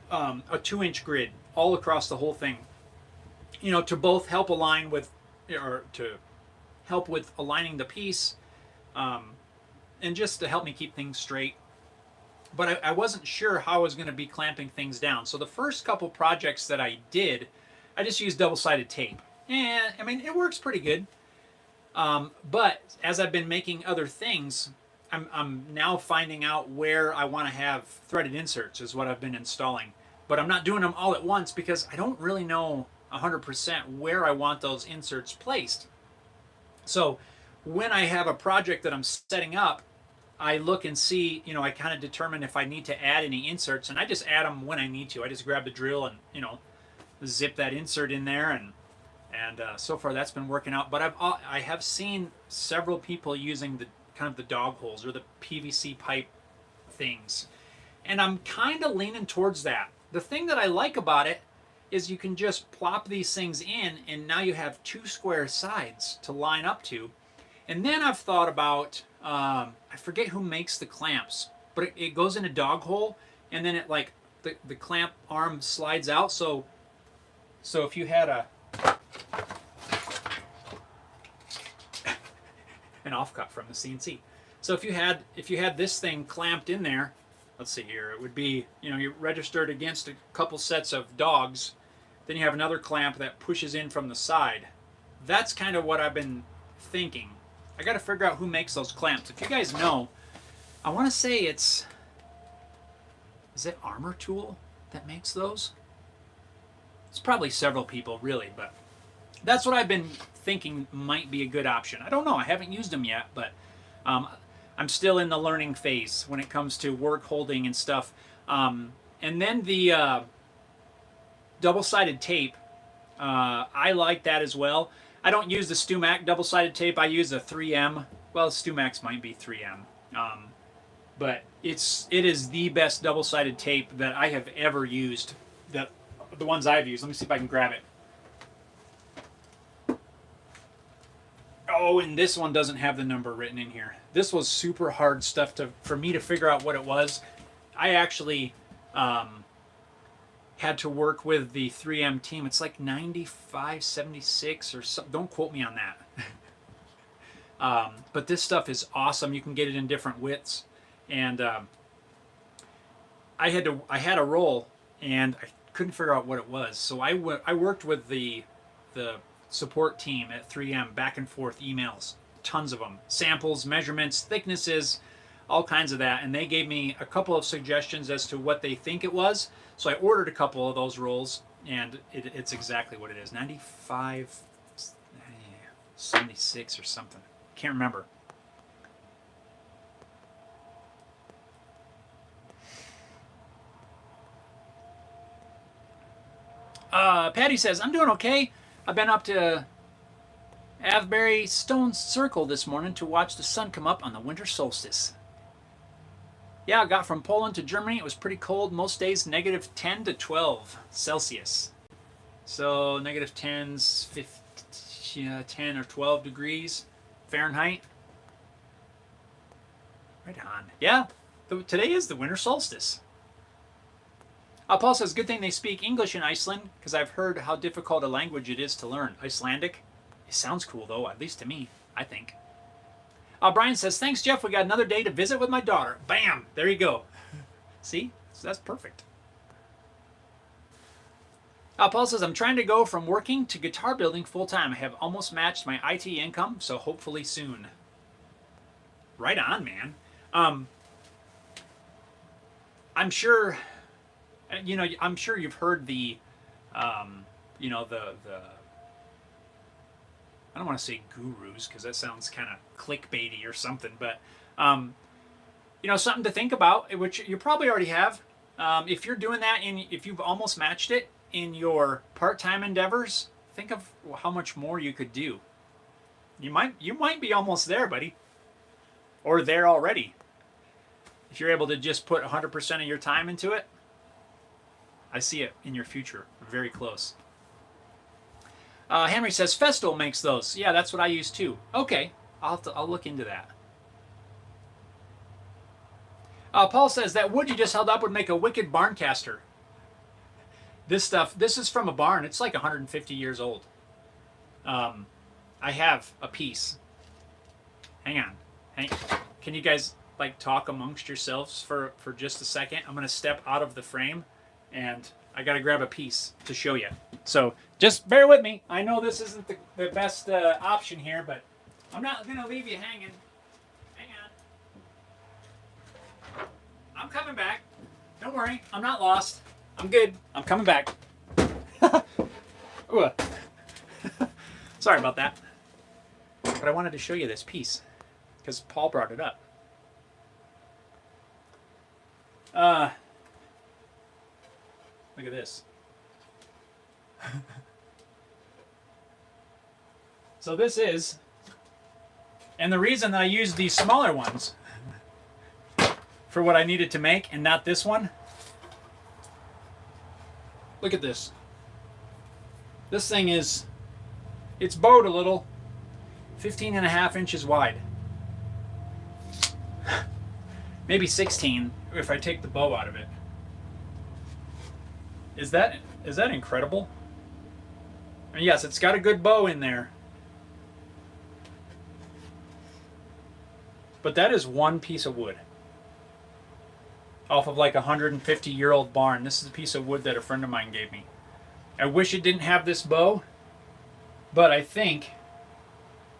a 2-inch grid all across the whole thing, to both help align with, or to help with aligning the piece, and just to help me keep things straight. But I wasn't sure how I was going to be clamping things down. So the first couple projects that I did, I just used double-sided tape. And, I mean, it works pretty good. But as I've been making other things, I'm now finding out where I want to have threaded inserts is what I've been installing. But I'm not doing them all at once because I don't really know 100% where I want those inserts placed. So when I have a project that I'm setting up, I look and see, I kind of determine if I need to add any inserts, and I just add them when I need to. I just grab the drill and, zip that insert in there, and so far that's been working out. But I have seen several people using the dog holes or the PVC pipe things, and I'm kind of leaning towards that. The thing that I like about it is you can just plop these things in, and now you have 2 square sides to line up to. And then I've thought about, I forget who makes the clamps, but it goes in a dog hole, and then it the clamp arm slides out. So if you had an offcut from the CNC. So if you had this thing clamped in there, let's see here, it would be, you're registered against a couple sets of dogs, then you have another clamp that pushes in from the side. That's kind of what I've been thinking. I got to figure out who makes those clamps. If you guys know, I want to say is it Armor Tool that makes those? It's probably several people, really, but that's what I've been thinking might be a good option. I don't know. I haven't used them yet, but I'm still in the learning phase when it comes to work holding and stuff. And then the double-sided tape, I like that as well. I don't use the StewMac double-sided tape. I use a 3M. Well, StewMacs might be 3M. But it is the best double-sided tape that I have ever used. The ones I've used. Let me see if I can grab it. Oh, and this one doesn't have the number written in here. This was super hard stuff for me to figure out what it was. I actually had to work with the 3M team. It's like 9576 or something. Don't quote me on that. But this stuff is awesome. You can get it in different widths. And I had a roll and I couldn't figure out what it was. So I worked with the support team at 3M, back and forth emails, tons of them, samples, measurements, thicknesses, all kinds of that, and they gave me a couple of suggestions as to what they think it was. So I ordered a couple of those rolls, and it's exactly what it is. 95, 76 or something. Can't remember. Patty says, I'm doing okay. I've been up to Avebury Stone Circle this morning to watch the sun come up on the winter solstice. Yeah, I got from Poland to Germany. It was pretty cold. Most days negative 10 to 12 Celsius. So negative 10's 10 or 12 degrees Fahrenheit. Right on. Yeah, today is the winter solstice. Paul says, good thing they speak English in Iceland, because I've heard how difficult a language it is to learn. Icelandic? It sounds cool, though, at least to me, I think. Brian says, thanks, Jeff. We got another day to visit with my daughter. Bam! There you go. See? So that's perfect. Paul says, I'm trying to go from working to guitar building full-time. I have almost matched my IT income, so hopefully soon. Right on, man. I'm sure... I'm sure you've heard the I don't want to say gurus because that sounds kind of clickbaity or something, but something to think about, which you probably already have. If you're doing that, if you've almost matched it in your part-time endeavors, think of how much more you could do. You might be almost there, buddy, or there already. If you're able to just put 100% of your time into it. I see it in your future. Very close. Henry says, Festool makes those. Yeah, that's what I use too. Okay, I'll look into that. Paul says, that wood you just held up would make a wicked barn caster. This is from a barn. It's like 150 years old. I have a piece. Hang on. Can you guys talk amongst yourselves for just a second? I'm going to step out of the frame. And I got to grab a piece to show you. So just bear with me. I know this isn't the best option here, but I'm not going to leave you hanging. Hang on. I'm coming back. Don't worry. I'm not lost. I'm good. I'm coming back. Sorry about that. But I wanted to show you this piece because Paul brought it up. Look at this. So this is, and the reason that I used these smaller ones for what I needed to make and not this one, look at this. This thing it's bowed a little, 15.5 inches wide. Maybe 16 if I take the bow out of it. Is that incredible? And yes, it's got a good bow in there. But that is one piece of wood. Off of like a 150-year-old barn. This is a piece of wood that a friend of mine gave me. I wish it didn't have this bow, but I think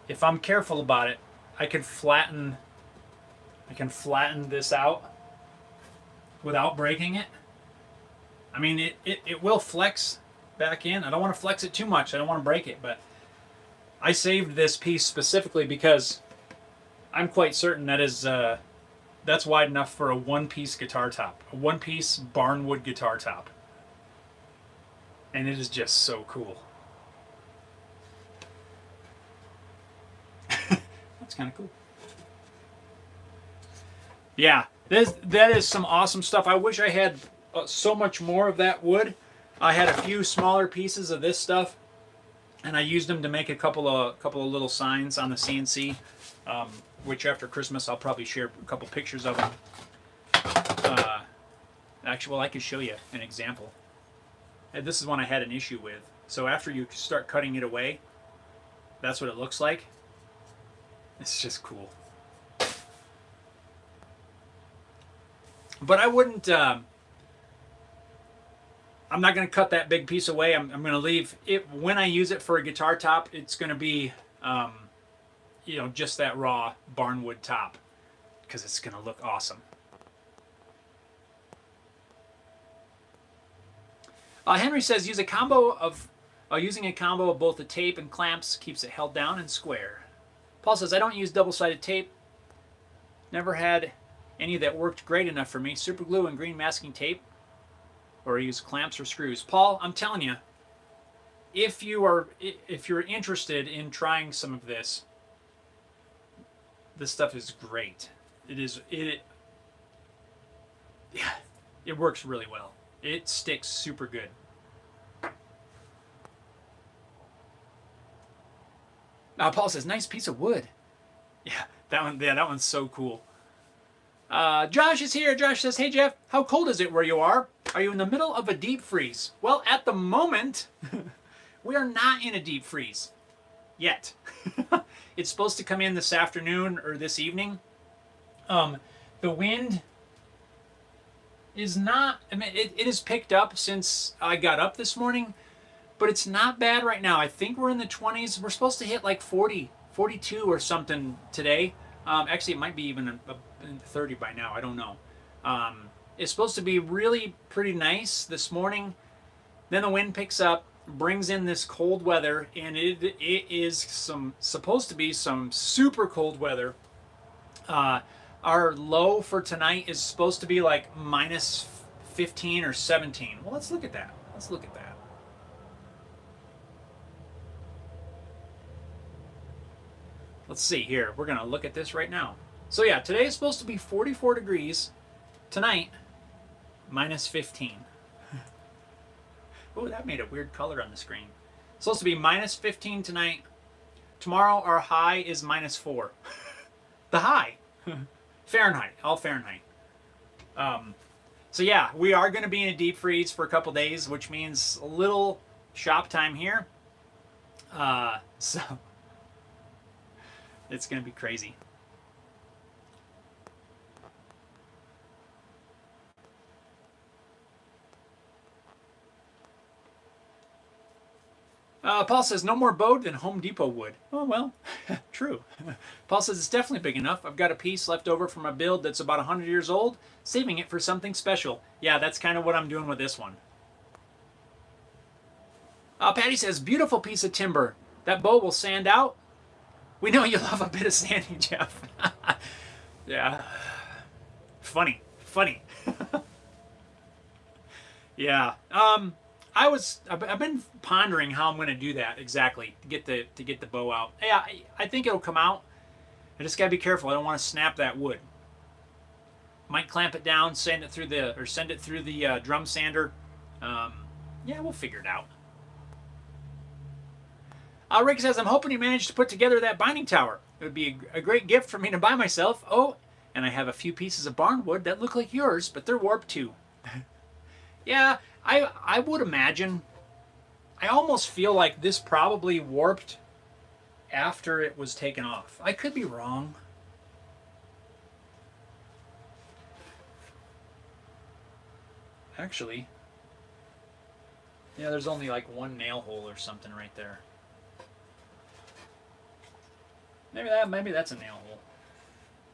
if I'm careful about it, I can flatten this out without breaking it. I mean, it will flex back in. I don't want to flex it too much. I don't want to break it, but I saved this piece specifically because I'm quite certain that's wide enough for a one-piece guitar top, a one-piece barnwood guitar top. And it is just so cool. That's kind of cool. Yeah, that is some awesome stuff. I wish I had so much more of that wood. I had a few smaller pieces of this stuff, and I used them to make a couple of little signs on the CNC, which after Christmas I'll probably share a couple pictures of them. Actually, well, I could show you an example. And this is one I had an issue with. So after you start cutting it away, that's what it looks like. It's just cool. But I wouldn't I'm not going to cut that big piece away. I'm going to leave it. When I use it for a guitar top, it's going to be, you know, just that raw barnwood top, because it's going to look awesome. Henry says using a combo of both the tape and clamps keeps it held down and square. Paul says, I don't use double-sided tape. Never had any that worked great enough for me. Super glue and green masking tape, or I use clamps or screws. Paul, I'm telling you, if you're interested in trying some of this stuff is great. It works really well. It sticks super good. Paul says, nice piece of wood. Yeah, that one's so cool. Josh is here. Josh says, hey Jeff, how cold is it where you are? Are you in the middle of a deep freeze? Well, at the moment, we are not in a deep freeze yet. It's supposed to come in this afternoon or this evening. The wind is not, I mean, it has picked up since I got up this morning, but it's not bad right now. I think we're in the 20s. We're supposed to hit like 40, 42 or something today. Actually, it might be even 30 by now. I don't know. It's supposed to be really pretty nice this morning. Then the wind picks up, brings in this cold weather, and it is supposed to be some super cold weather. Our low for tonight is supposed to be like minus 15 or 17. Well, let's look at that. Let's look at that. Let's see here. We're going to look at this right now. So yeah, today is supposed to be 44 degrees. Tonight, minus 15. Oh, that made a weird color on the screen. It's supposed to be minus 15 tonight. Tomorrow, our high is minus 4. The high. Fahrenheit. All Fahrenheit. So yeah, we are going to be in a deep freeze for a couple days, which means a little shop time here. So it's going to be crazy. Paul says, no more Bode than Home Depot wood. Oh, well, true. Paul says, it's definitely big enough. I've got a piece left over from a build that's about 100 years old, saving it for something special. Yeah, that's kind of what I'm doing with this one. Patty says, beautiful piece of timber. That bow will sand out. We know you love a bit of sanding, Jeff. Yeah. Funny. Yeah. I've been pondering how I'm going to do that exactly to get the bow out. Yeah, I think it'll come out. I just gotta be careful. I don't want to snap that wood. Might clamp it down, send it through the drum sander. Yeah, we'll figure it out. Rick says, I'm hoping you managed to put together that binding tower. It would be a great gift for me to buy myself. Oh, and I have a few pieces of barnwood that look like yours, but they're warped too. Yeah, I would imagine. I almost feel like this probably warped after it was taken off. I could be wrong. Actually, yeah, there's only like one nail hole or something right there. Maybe that's a nail hole.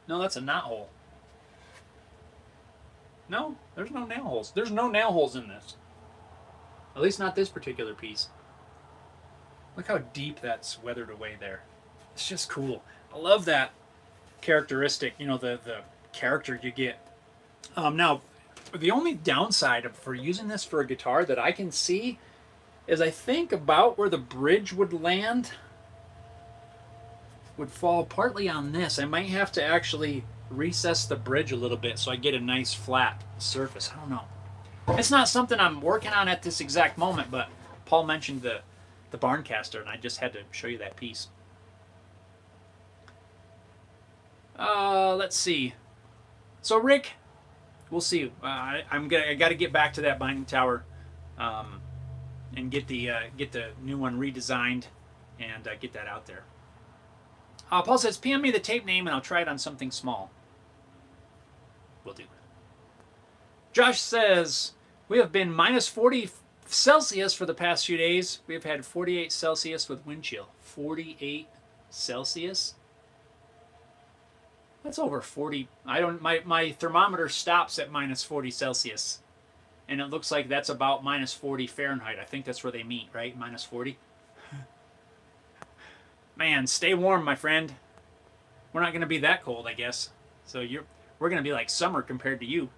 No, that's a knot hole. No, there's no nail holes. There's no nail holes in this. At least not this particular piece. Look how deep that's weathered away there. It's just cool. I love that characteristic, you know, the character you get. Now, the only downside for using this for a guitar that I can see is I think about where the bridge would land would fall partly on this. I might have to actually recess the bridge a little bit so I get a nice flat surface. I don't know. It's not something I'm working on at this exact moment, but Paul mentioned the Barncaster, and I just had to show you that piece. Let's see. So Rick, we'll see. I got to get back to that binding tower, and get the new one redesigned, and get that out there. Paul says, PM me the tape name and I'll try it on something small. Will do. Josh says, we have been minus 40 Celsius for the past few days. We've had 48 Celsius with wind chill. 48 Celsius? That's over 40. My thermometer stops at minus 40 Celsius. And it looks like that's about minus 40 Fahrenheit. I think that's where they meet, right? Minus 40. Man, stay warm, my friend. We're not going to be that cold, I guess. So we're going to be like summer compared to you.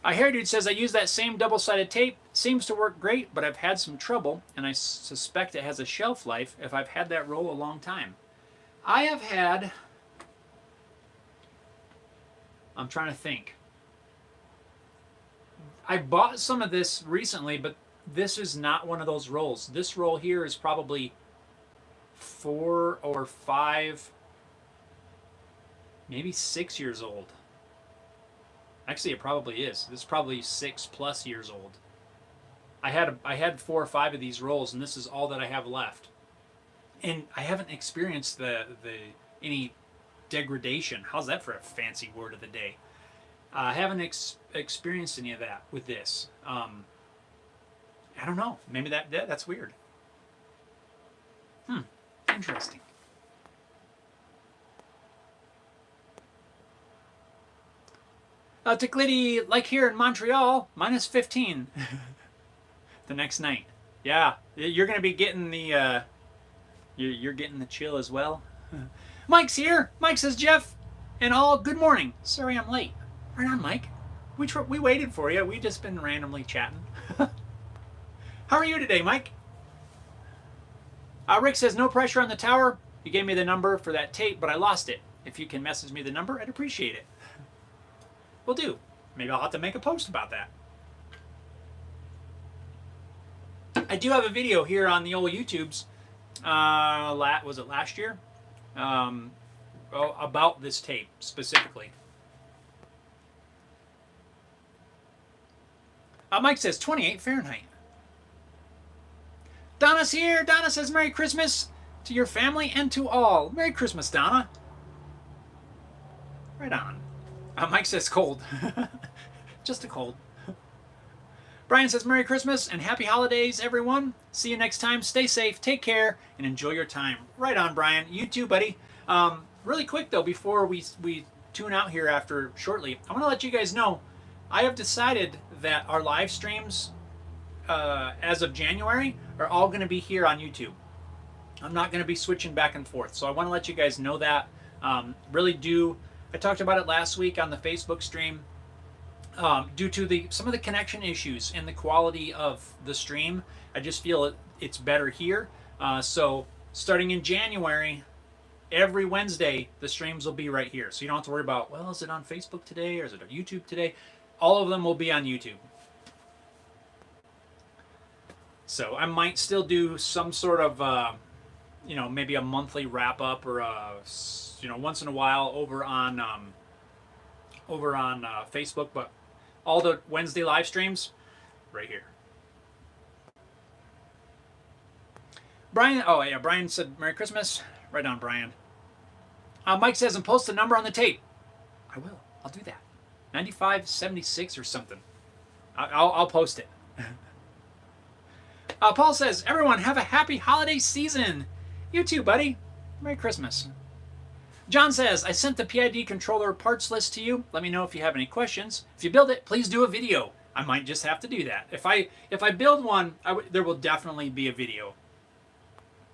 A hair dude says, I use that same double-sided tape. Seems to work great, but I've had some trouble, and I suspect it has a shelf life if I've had that roll a long time. I have had... I'm trying to think. I bought some of this recently, but this is not one of those rolls. This roll here is probably 4 or 5, maybe 6 years old. Actually, it probably is. This is probably 6+ years old. I had 4 or 5 of these rolls, and this is all that I have left. And I haven't experienced any degradation. How's that for a fancy word of the day? I haven't experienced any of that with this. I don't know. Maybe that's weird. Interesting. Ticklity, like here in Montreal, minus 15 the next night. Yeah, you're going to be getting the you're getting the chill as well. Mike's here. Mike says, Jeff and all, good morning. Sorry I'm late. Right on, Mike. We waited for you. We've just been randomly chatting. How are you today, Mike? Rick says, no pressure on the tower. You gave me the number for that tape, but I lost it. If you can message me the number, I'd appreciate it. Will do. Maybe I'll have to make a post about that. I do have a video here on the old YouTubes. Was it last year? About this tape specifically. Mike says 28 Fahrenheit. Donna's here. Donna says Merry Christmas to your family and to all. Merry Christmas, Donna. Right on. Mike says cold. Just a cold. Brian says Merry Christmas and Happy Holidays, everyone. See you next time. Stay safe, take care, and enjoy your time. Right on, Brian. You too, buddy. Really quick, though, before we tune out here after shortly, I want to let you guys know I have decided that our live streams as of January are all going to be here on YouTube. I'm not going to be switching back and forth. So I want to let you guys know that. Really do. I talked about it last week on the Facebook stream. Due to some of the connection issues and the quality of the stream, I just feel it's better here. So starting in January, every Wednesday, the streams will be right here. So you don't have to worry about, well, is it on Facebook today or is it on YouTube today? All of them will be on YouTube. So I might still do some sort of, maybe a monthly wrap up or, once in a while over on Facebook, but all the Wednesday live streams right here. Brian, Brian said Merry Christmas. Right on, Brian. Mike says, and post the number on the tape. I will. I'll do that. 9576 or something. I'll post it. Paul says, everyone have a happy holiday season. You too, buddy. Merry Christmas. John says, I sent the PID controller parts list to you. Let me know if you have any questions. If you build it, please do a video. I might just have to do that. If I build one, there will definitely be a video.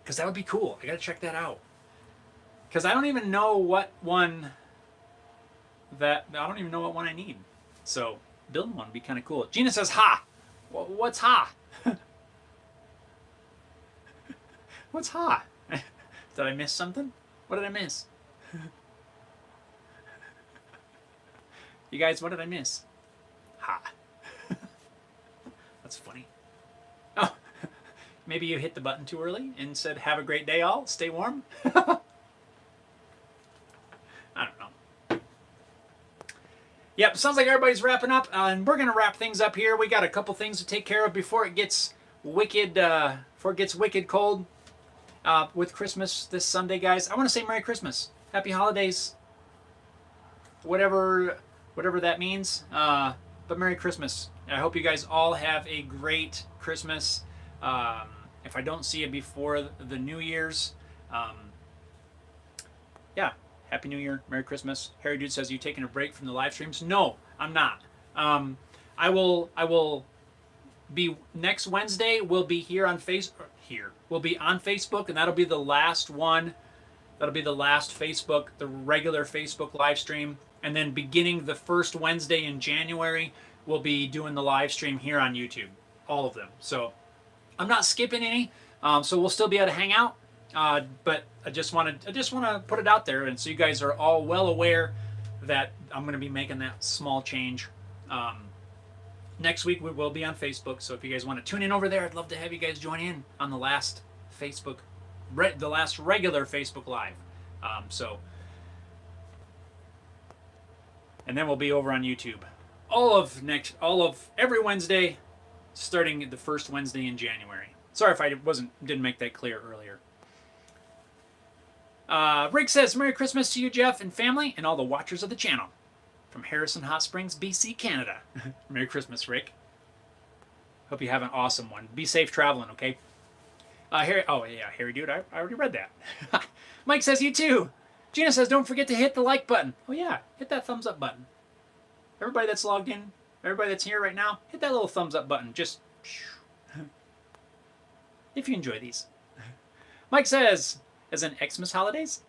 Because that would be cool. I got to check that out. Because I don't even know what one I need. So building one would be kind of cool. Gina says, ha! What's ha? What's ha? Did I miss something? What did I miss? You guys, what did I miss? Ha. That's funny. Oh, maybe you hit the button too early and said, have a great day all, stay warm. I don't know. Yep, sounds like everybody's wrapping up, and we're going to wrap things up here. We got a couple things to take care of before it gets wicked cold with Christmas this Sunday, guys. I want to say Merry Christmas. Happy holidays. Whatever that means. But Merry Christmas I hope you guys all have a great Christmas. If I don't see you before the New Year's, yeah, Happy New Year, Merry Christmas. Harry Dude says, "You taking a break from the live streams?" No, I'm not. I will be next Wednesday. We'll be here on We'll be on Facebook, and that'll be the last one. That'll be the last Facebook, the regular Facebook live stream. And then beginning the first Wednesday in January, we'll be doing the live stream here on YouTube. All of them. So I'm not skipping any. So we'll still be able to hang out. But I just want to put it out there, and so you guys are all well aware that I'm going to be making that small change. Next week we will be on Facebook. So if you guys want to tune in over there, I'd love to have you guys join in on the last Facebook, the last regular Facebook Live. And then we'll be over on YouTube. All of every Wednesday, starting the first Wednesday in January. Sorry if I didn't make that clear earlier. Rick says, "Merry Christmas to you, Jeff, and family, and all the watchers of the channel. From Harrison Hot Springs, BC, Canada." Merry Christmas, Rick. Hope you have an awesome one. Be safe traveling, okay? Harry Dude, I already read that. Mike says, "You too." Gina says, "Don't forget to hit the like button." Oh yeah, hit that thumbs up button. Everybody that's logged in, everybody that's here right now, hit that little thumbs up button. Just if you enjoy these. Mike says, "As in Xmas holidays?"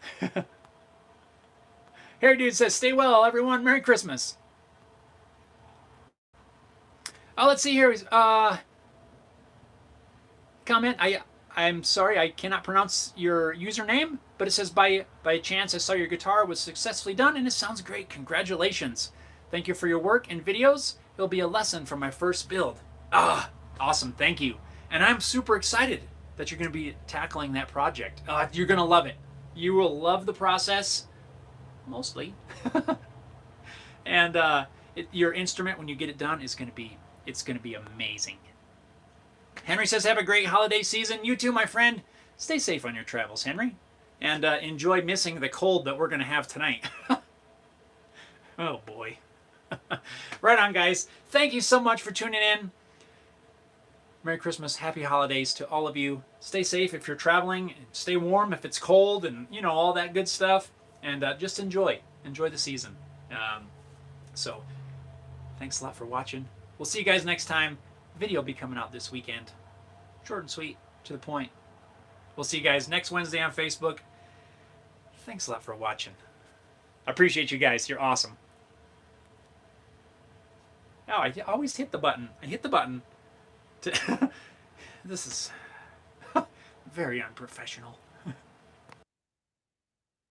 Harry Dude says, "Stay well, everyone. Merry Christmas." Let's see here. Comment. I'm sorry, I cannot pronounce your username, but it says, by chance I saw your guitar was successfully done and it sounds great. Congratulations. Thank you for your work and videos. It'll be a lesson for my first build. Awesome. Thank you. And I'm super excited that you're going to be tackling that project. You're going to love it. You will love the process, mostly. And your instrument, when you get it done, it's going to be amazing. Henry says, "Have a great holiday season. You too, my friend. Stay safe on your travels, Henry. And enjoy missing the cold that we're going to have tonight." Oh, boy. Right on, guys. Thank you so much for tuning in. Merry Christmas. Happy holidays to all of you. Stay safe if you're traveling. Stay warm if it's cold and, all that good stuff. And just enjoy. Enjoy the season. So, thanks a lot for watching. We'll see you guys next time. Video will be coming out this weekend. Short and sweet, to the point. We'll see you guys next Wednesday on Facebook. Thanks a lot for watching. I appreciate you guys. You're awesome. Oh, I always hit the button. I hit the button. This is very unprofessional.